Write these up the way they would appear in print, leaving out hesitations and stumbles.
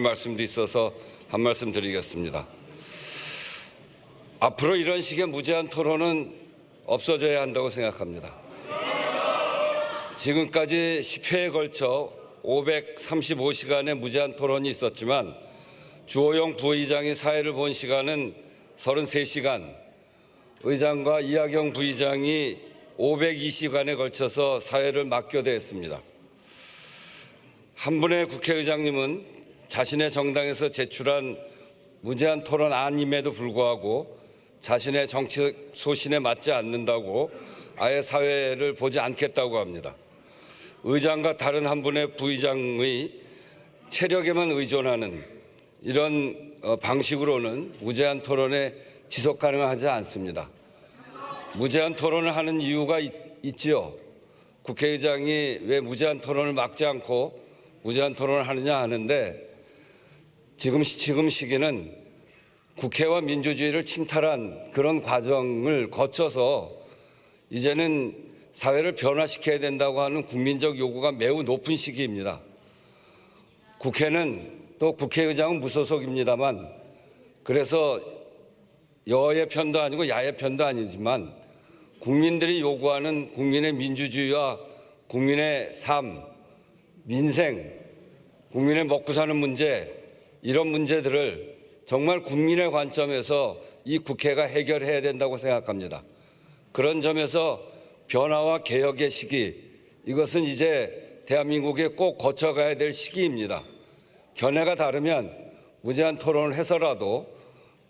말씀도 있어서 한 말씀 드리겠습니다. 앞으로 이런 식의 무제한 토론은 없어져야 한다고 생각합니다. 지금까지 10회에 걸쳐 535시간의 무제한 토론이 있었지만 주호영 부의장이 사회를 본 시간은 33시간, 의장과 이하경 부의장이 520시간에 걸쳐서 사회를 맡겨대했습니다. 한 분의 국회의장님은 자신의 정당에서 제출한 무제한 토론안임에도 불구하고 자신의 정치 소신에 맞지 않는다고 아예 사회를 보지 않겠다고 합니다. 의장과 다른 한 분의 부의장의 체력에만 의존하는 이런 방식으로는 무제한 토론에 지속 가능하지 않습니다. 무제한 토론을 하는 이유가 있지요. 국회의장이 왜 무제한 토론을 막지 않고 무제한 토론을 하느냐 하는데 지금 시기는 국회와 민주주의를 침탈한 그런 과정을 거쳐서 이제는 사회를 변화시켜야 된다고 하는 국민적 요구가 매우 높은 시기입니다. 국회는 또 국회의장은 무소속입니다만 그래서 여의 편도 아니고 야의 편도 아니지만 국민들이 요구하는 국민의 민주주의와 국민의 삶, 민생, 국민의 먹고 사는 문제 이런 문제들을 정말 국민의 관점에서 이 국회가 해결해야 된다고 생각합니다. 그런 점에서 변화와 개혁의 시기, 이것은 이제 대한민국에 꼭 거쳐가야 될 시기입니다. 견해가 다르면 무제한 토론을 해서라도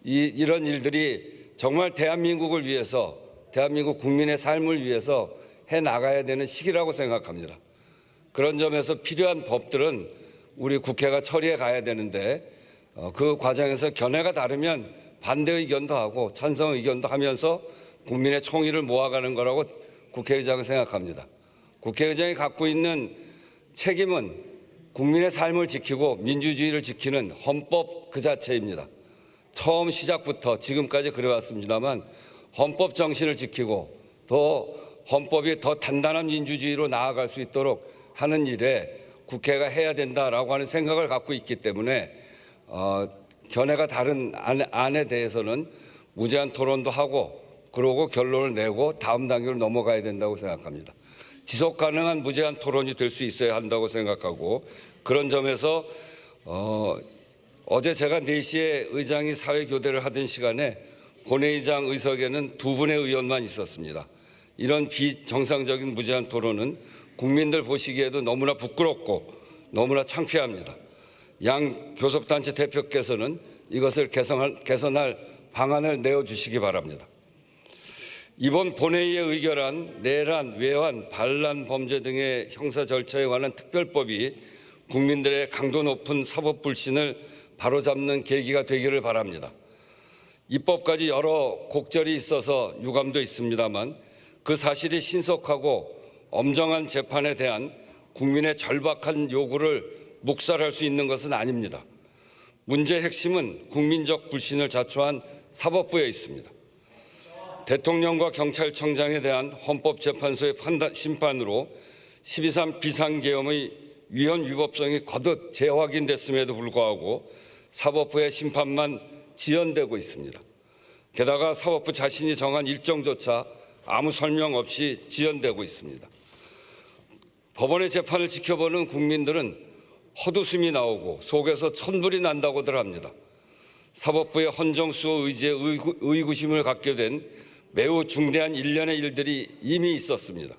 이런 일들이 정말 대한민국을 위해서, 대한민국 국민의 삶을 위해서 해나가야 되는 시기라고 생각합니다. 그런 점에서 필요한 법들은 우리 국회가 처리해 가야 되는데 그 과정에서 견해가 다르면 반대 의견도 하고 찬성 의견도 하면서 국민의 총의를 모아가는 거라고 국회의장은 생각합니다. 국회의장이 갖고 있는 책임은 국민의 삶을 지키고 민주주의를 지키는 헌법 그 자체입니다. 처음 시작부터 지금까지 그래왔습니다만 헌법 정신을 지키고 또 헌법이 더 단단한 민주주의로 나아갈 수 있도록 하는 일에 국회가 해야 된다라고 하는 생각을 갖고 있기 때문에 견해가 다른 안에 대해서는 무제한 토론도 하고 그러고 결론을 내고 다음 단계로 넘어가야 된다고 생각합니다. 지속 가능한 무제한 토론이 될 수 있어야 한다고 생각하고 그런 점에서 어제 제가 4시에 의장이 사회교대를 하던 시간에 본회의장 의석에는 2분의 의원만 있었습니다. 이런 비정상적인 무제한 토론은 국민들 보시기에도 너무나 부끄럽고 너무나 창피합니다. 양 교섭단체 대표께서는 이것을 개선할 방안을 내어주시기 바랍니다. 이번 본회의에 의결한 내란, 외환, 반란 범죄 등의 형사 절차에 관한 특별법이 국민들의 강도 높은 사법 불신을 바로잡는 계기가 되기를 바랍니다. 입법까지 여러 곡절이 있어서 유감도 있습니다만 그 사실이 신속하고 엄정한 재판에 대한 국민의 절박한 요구를 묵살할 수 있는 것은 아닙니다. 문제의 핵심은 국민적 불신을 자초한 사법부에 있습니다. 대통령과 경찰청장에 대한 헌법재판소의 심판으로 12.3 비상계엄의 위헌 위법성이 거듭 재확인됐음에도 불구하고 사법부의 심판만 지연되고 있습니다. 게다가 사법부 자신이 정한 일정조차 아무 설명 없이 지연되고 있습니다. 법원의 재판을 지켜보는 국민들은 헛웃음이 나오고 속에서 천불이 난다고들 합니다. 사법부의 헌정수호 의지에 의구심을 갖게 된 매우 중대한 일련의 일들이 이미 있었습니다.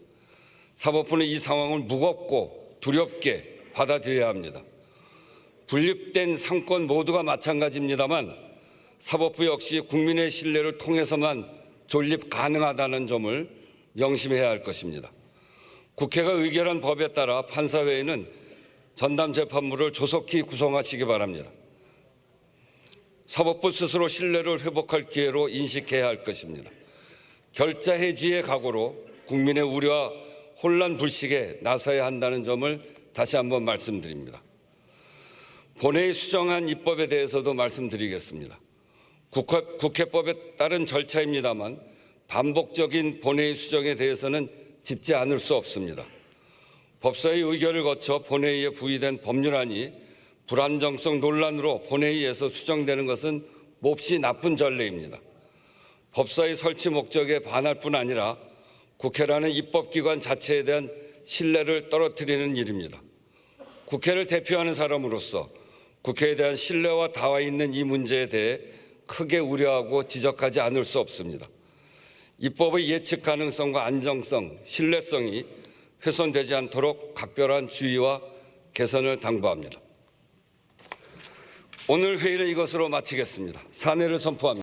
사법부는 이 상황을 무겁고 두렵게 받아들여야 합니다. 분립된 상권 모두가 마찬가지입니다만 사법부 역시 국민의 신뢰를 통해서만 존립 가능하다는 점을 명심해야 할 것입니다. 국회가 의결한 법에 따라 판사회의는 전담재판부를 조속히 구성하시기 바랍니다. 사법부 스스로 신뢰를 회복할 기회로 인식해야 할 것입니다. 결자 해지의 각오로 국민의 우려와 혼란 불식에 나서야 한다는 점을 다시 한번 말씀드립니다. 본회의 수정안 입법에 대해서도 말씀드리겠습니다. 국회법에 따른 절차입니다만 반복적인 본회의 수정에 대해서는 짚지 않을 수 없습니다. 법사위 의결을 거쳐 본회의에 부의된 법률안이 불안정성 논란으로 본회의에서 수정되는 것은 몹시 나쁜 전례입니다. 법사위 설치 목적에 반할 뿐 아니라 국회라는 입법기관 자체에 대한 신뢰를 떨어뜨리는 일입니다. 국회를 대표하는 사람으로서 국회에 대한 신뢰와 닿아 있는 이 문제에 대해 크게 우려하고 지적하지 않을 수 없습니다. 입법의 예측 가능성과 안정성, 신뢰성이 훼손되지 않도록 각별한 주의와 개선을 당부합니다. 오늘 회의를 이것으로 마치겠습니다. 사내를 선포합니다.